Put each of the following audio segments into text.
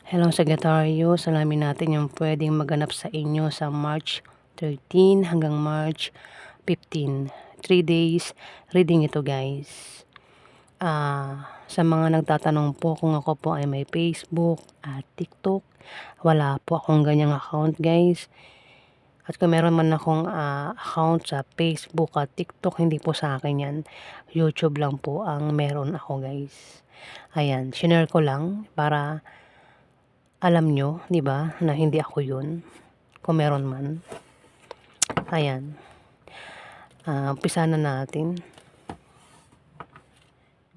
Hello Sagittarius, alamin natin yung pwedeng maganap sa inyo sa March 13 hanggang March 15. 3 days reading ito guys. Sa mga nagtatanong po kung ako po ay may Facebook at TikTok, wala po akong ganyang account guys. At kung meron man akong account sa Facebook at TikTok, hindi po sa akin yan. YouTube lang po ang meron ako guys. Ayan, shinare ko lang para alam nyo, 'di ba, na hindi ako 'yun, kung meron man. Ayan, umpisa na natin.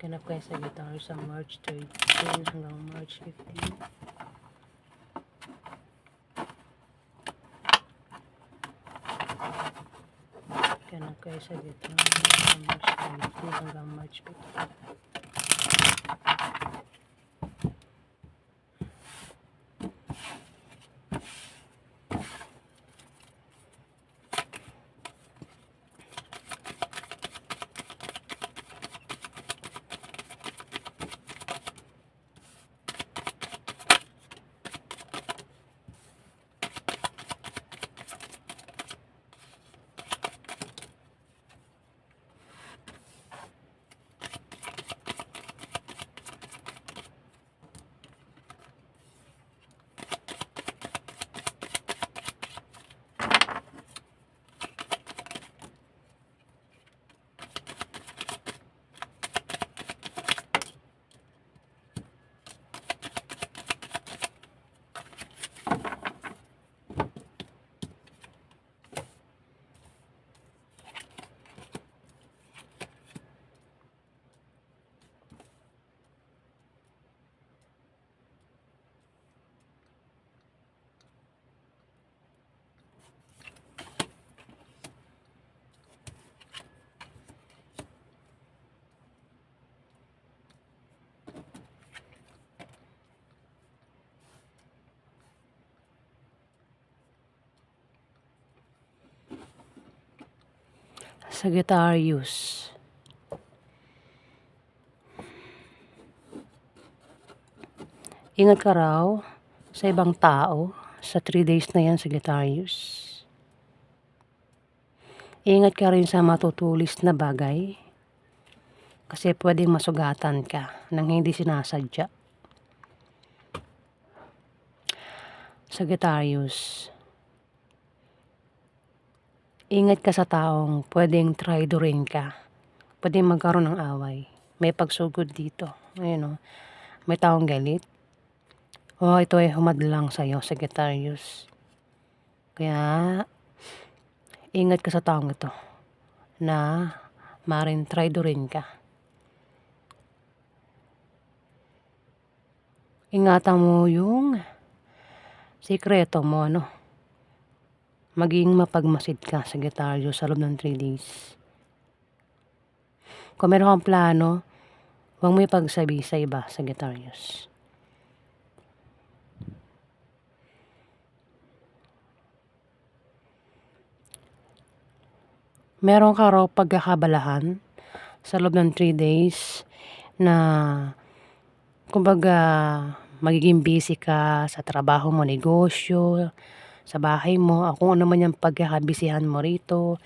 Ganap kayo sa guitar sa March 13 hanggang March 15. Ganap kayo sa guitar sa March 13 hanggang March 15. Sagittarius, ingat ka raw sa ibang tao sa 3 days na yan, Sagittarius. Ingat ka rin sa matutulis na bagay kasi pwedeng masugatan ka nang hindi sinasadya. Sagittarius, ingat ka sa taong pwedeng traidorin ka. Pwedeng magkaroon ng away. May pagsugod dito. Ayun o. May taong galit. O ito ay humadlang sa'yo, Sagittarius. Kaya, ingat ka sa taong ito na maaaring traidorin ka. Ingatan mo yung sikreto mo, ano? Maging mapagmasid ka, Sagittarius, sa loob ng 3 days. Kung meron kang plano, huwag mo ipagsabi sa iba, Sagittarius. Meron ka raw pagkakabalahan sa loob ng 3 days na kumbaga magiging busy ka sa trabaho mo, negosyo, sa bahay mo, kung ano man yung pagkakabisihan mo rito.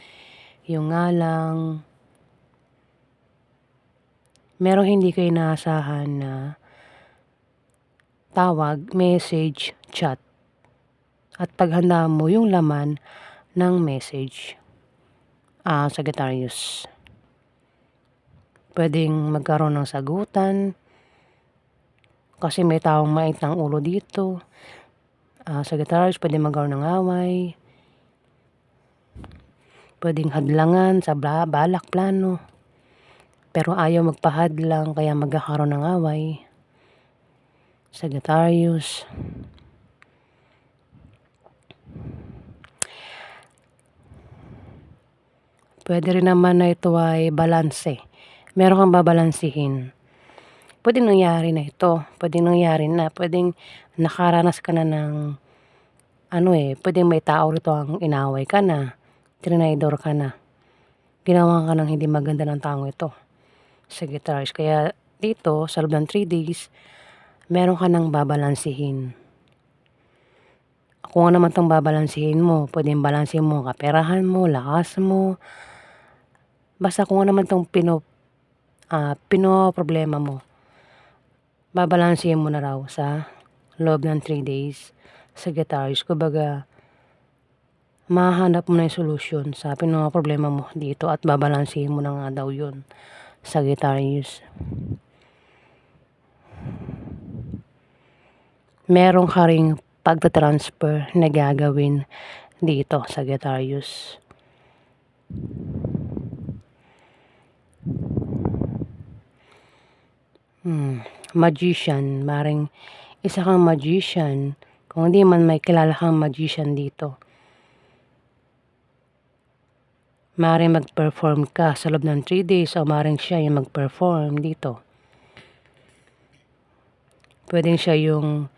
Yung nga lang, merong hindi kayo inaasahan na tawag, message, chat. At paghanda mo yung laman ng message. Sagittarius. Pwedeng magkaroon ng sagutan kasi may taong mait ng ulo dito. Sagittarius, pwedeng magkaroon ng away. Pwedeng hadlangan sa balak plano. Pero ayaw magpahadlang kaya magkakaroon ng away. Sagittarius. Pwede rin naman na ito ay balanse. Meron kang babalansihin. Pwedeng nangyari na ito. Pwedeng nangyari na. Pwedeng nakaranas ka na ng pwedeng may tao rito ang inaway ka na. Trinidor ka na. Ginawa ka ng hindi maganda ng taong ito. Sagittarius. Kaya dito, sa loob ng 3 days, meron ka ng babalansihin. Kung ano naman itong babalansihin mo, pwedeng balansin mo kaperahan mo, lakas mo, basta kung ano naman itong pinoproblema mo, babalansihin mo na raw sa loob ng 3 days. Sagittarius, kumbaga, mahanap mo na yung solusyon sa pinoproblema mo dito at babalansihin mo na nga daw yun, Sagittarius. Meron ka ring pagta-transfer na gagawin dito, Sagittarius. Magician, maring isa kang magician, kung hindi man may kilala kang magician dito. Maring mag-perform ka sa loob ng 3 days o maring siya yung mag-perform dito. Pwedeng siya yung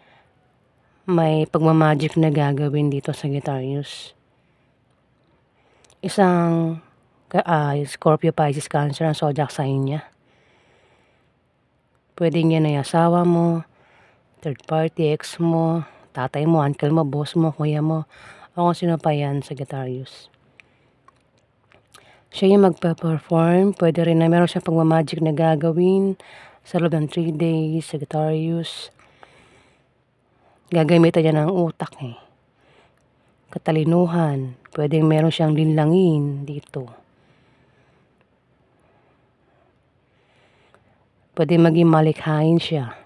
may pagmamagic na gagawin dito, Sagittarius. Isang Scorpio, Pisces, Cancer ang zodiac sign niya. Pwedeng yan ay asawa mo, third party, ex mo, tatay mo, uncle mo, boss mo, kuya mo, o kung sino pa yan, Sagittarius. Siya yung magpa-perform. Pwede rin na meron siyang pagmamagic na gagawin sa loob ng 3 days, Sagittarius. Gagamitan niya ng utak katalinuhan. Pwedeng meron siyang linlangin dito. Pwedeng maging malikhain siya.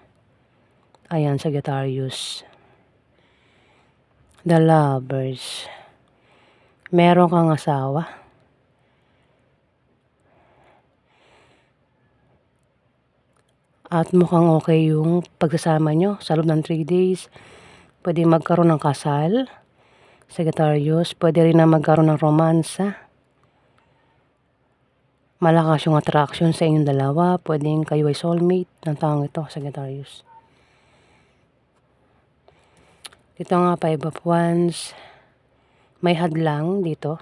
Ayan, Sagittarius. The Lovers. Meron kang asawa. At mukhang okay yung pagsasama nyo sa loob ng 3 days. Pwede magkaroon ng kasal, Sagittarius. Pwede rin na magkaroon ng romansa. Malakas yung attraction sa inyong dalawa. Pwedeng kayo ay soulmate ng taong ito, Sagittarius. Ito nga, 5 of Wands. May hadlang dito.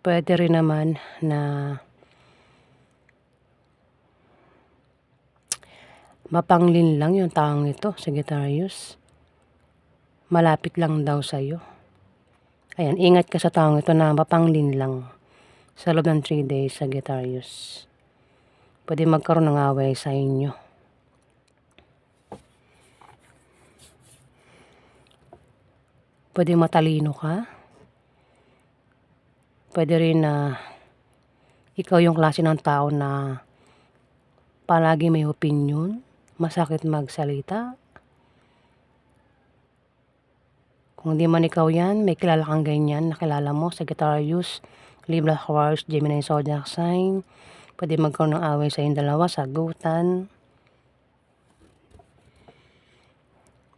Pwede rin naman na mapanglin lang yung taong ito, Sagittarius. Malapit lang daw sa'yo. Ayan, ingat ka sa taong ito na mapanglin lang sa loob ng 3 days, Sagittarius. Pwede magkaroon ng away sa inyo. Pwede matalino ka. Pwede rin na ikaw yung klase ng tao na palagi may opinion, masakit magsalita. Kung di man ikaw yan, may kilala kang ganyan, nakilala mo, Sagittarius, Libra, Aquarius, Gemini, zodiac sign. Pwede magkaroon ng away sa inyong dalawa, sagutan.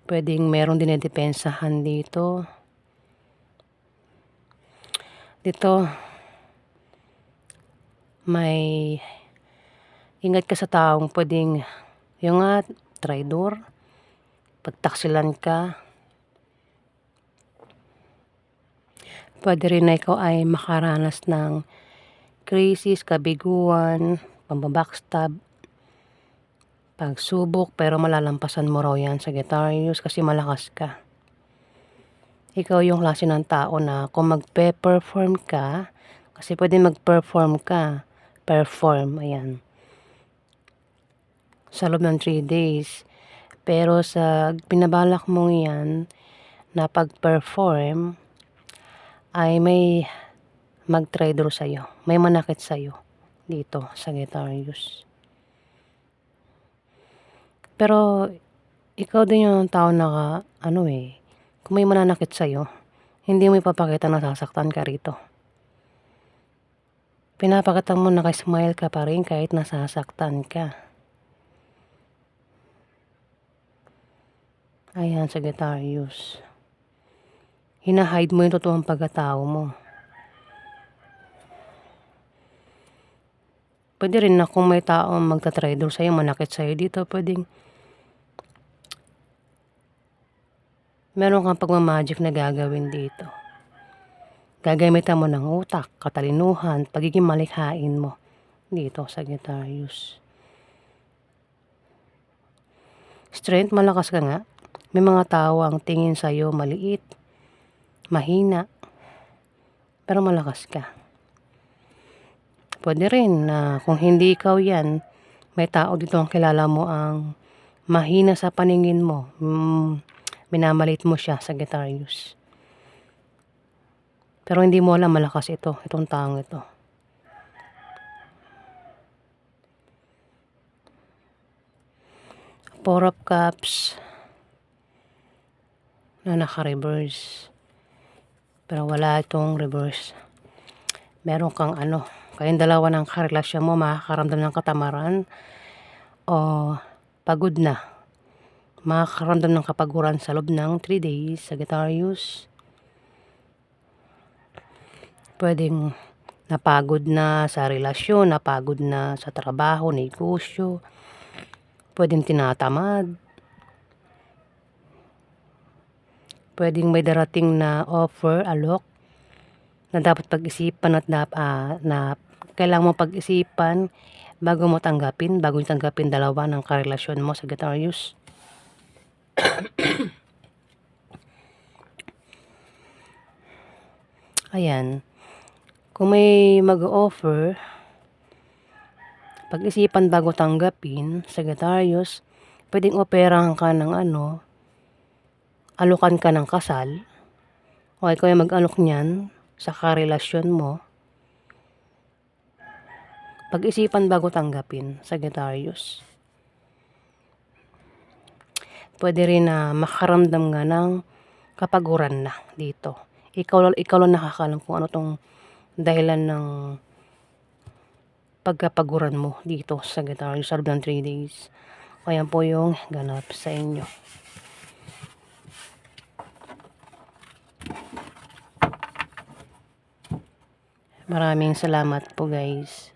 Pwedeng merong dinedepensahan dito. Dito, may ingat ka sa taong pwedeng yung traidor, pagtaksilan ka. Pwede rin na ikaw ay makaranas ng crisis, kabiguan, pambabackstab, pagsubok, pero malalampasan mo raw yan, Sagittarius, kasi malakas ka. Ikaw yung klase ng tao na kung magpe-perform ka, kasi pwede mag-perform ka, ayan, sa loob ng 3 days. Pero sa pinabalak mong yan na pag-perform, ay may mag-traidor sa'yo, may manakit sa'yo dito, Sagittarius. Pero ikaw din yung tao na kung may mananakit sa'yo, hindi mo ipapakita na sasaktan ka rito. Pinapakita mo nakasmile ka pa rin kahit nasasaktan ka. Ayan, Sagittarius. Hinahide mo yung totoong pagkatao mo. Pwede rin na kung may taong magta-traidor sa'yo, manakit sa'yo dito, pwedeng meron kang pagmamagic na gagawin dito. Gagamitan mo ng utak, katalinuhan, pagiging malikhain mo dito, Sagittarius. Strength, malakas ka nga. May mga tao ang tingin sa'yo maliit, mahina, pero malakas ka. Pwede rin na kung hindi ikaw yan, may tao dito ang kilala mo ang mahina sa paningin mo. Minamaliit mo siya, Sagittarius. Pero hindi mo alam malakas itong taong ito. Four of Cups na naka-reverse. Pero wala itong reverse. Meron kang kayong dalawa ng karelasyon mo makakaramdam ng katamaran o pagod na. Makakaramdam ng kapaguran sa loob ng 3 days, Sagittarius. Pwedeng napagod na sa relasyon, napagod na sa trabaho, negosyo. Pwedeng tinatamad. Pwedeng may darating na offer, alok, na dapat pag-isipan at na kailangan mo pag-isipan bago mo tanggapin, bago yung tanggapin dalawa ng karelasyon mo, Sagittarius. Ayan. Kung may mag-offer, pag-isipan bago tanggapin, Sagittarius, pwedeng operahan ka ng alukan ka ng kasal, o ikaw ay mag-alok niyan sa karelasyon mo. Pag-isipan bago tanggapin, Sagittarius. Pwede rin na makaramdam nga ng kapaguran na dito. Ikaw lang nakakalam kung ano tong dahilan ng pagkapaguran mo dito, Sagittarius, sa loob ng 3 days. Ayan po yung ganap sa inyo. Maraming salamat po, guys.